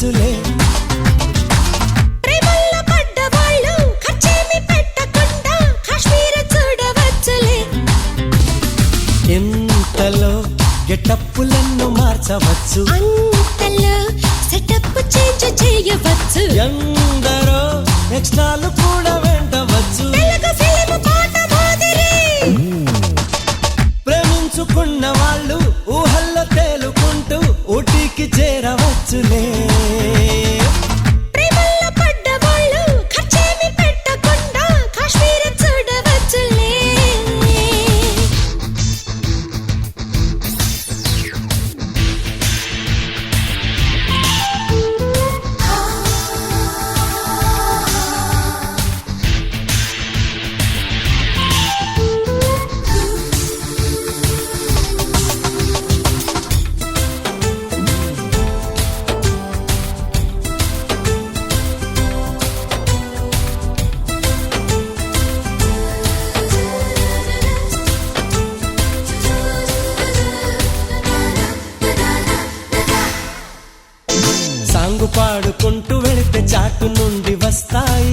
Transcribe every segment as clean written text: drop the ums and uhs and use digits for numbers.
వచ్చులే. ప్రేమల్లో పడ్డవాళ్ళు ఖర్చేమి పెట్టకుండా కాశ్మీర్ చూడవచ్చులే. ఎంతలో గెటప్పులను మార్చవచ్చు, అంతలో సెటప్ చేంజ్ చేయవచ్చు. ఎందరో ఎక్స్ట్రాలు కూడా వెంటవచ్చు. తెలుగు ఫిలిం పాట మాదిరి ప్రేమించుకున్న వాళ్ళు ఊహల్లో తేలుకుంటూ ఊటీకి చేరవచ్చులే. ప్రేమల్లో పడ్డవాళ్ళు ఖర్చేమి పెట్టకుండా కాశ్మీర్ చూడవచ్చులే. సాంగు పాడుకుంటూ వెళితే చాటు నుండి వస్తాయి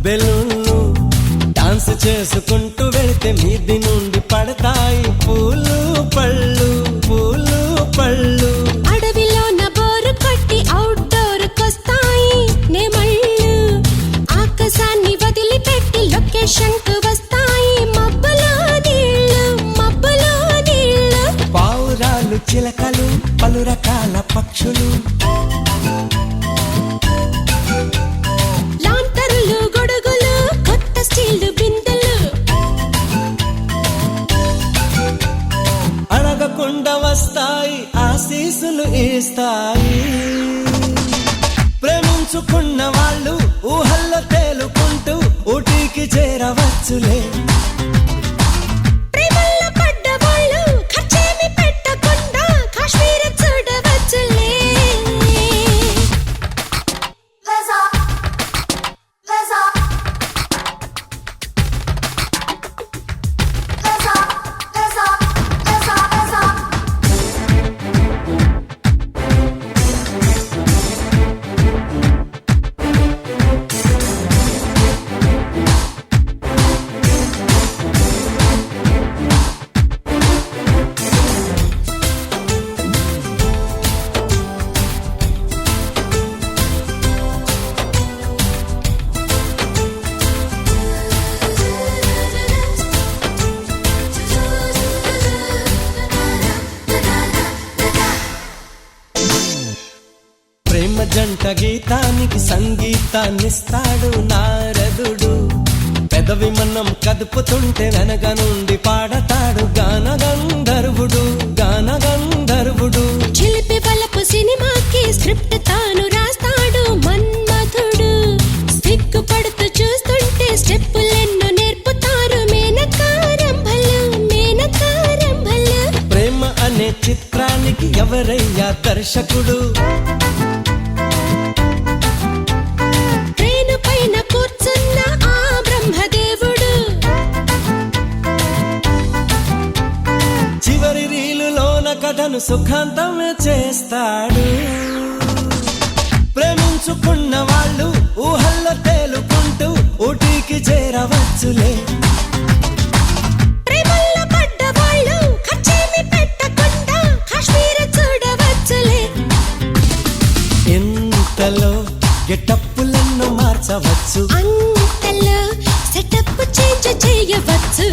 బెలూన్లు. డాన్స్ చేసుకుంటూ వెళితే మీది నుండి పడతాయి పూలు పళ్ళు, పూలు పళ్ళు. అడవిలోన బోరు కొట్టి అవుట్డోర్ కొస్తాయి నెమళ్ళు. ఆకాశాన్ని వదిలిపెట్టి లొకేషన్ కు వస్తాయి మబ్బులో నీళ్ళు, మబ్బులో నీళ్ళు. పావురాలు, చిలకలు, పలు రకాల పక్షులు, లాంతరులు, గొడుగులు, కొత్త స్టీలు బిందెలు. అడగకుండా వస్తాయి ఆశీసులు ఇస్తాయి. ప్రేమించుకున్న వాళ్ళు ఊహల్లో తేలుకుంటూ ఊటీకి చేరవచ్చులే. ప్రేమల్లో పడ్డవాళ్ళు ఖర్చేమి పెట్టకుండా కాశ్మీర్ చూడవచ్చులే. ప్రేమ జంట గీతానికి సంగీతాన్నిస్తాడు నారదుడు. పెదవి మనం కదుపుతుంటే వెనక నుండి పాడతాడు గానగంధర్వుడు, గానగంధర్వుడు. చిలిపి వలపు సినిమాకి స్క్రిప్ట్ తాను రాస్తాడు మన్మధుడు. సిగ్గుపడుతూ చూస్తుంటే స్టెప్పులెన్నో నేర్పుతారు మేనకారంభలు, మేనకారంభలు. ప్రేమ అనే చిత్రానికి ఎవరయ్యా దర్శకుడు? ట్రైను పైన కూర్చున్న ఆ బ్రహ్మదేవుడు. చివరి రీలులోన కథను సుఖాంతమే చేస్తాడు. ప్రేమించుకున్న వాళ్ళు ఊహల్లో తేలుకుంటూ ఊటీకి చేరవచ్చులే. ప్రేమల్లో పడ్డవాళ్ళు ఖర్చేమి పెట్టకుండా కాశ్మీర్ చూడవచ్చులే. ఎంతలో గెటప్పులను మార్చవచ్చు, అంతలో సెటప్ చేంజ్ చేయవచ్చు.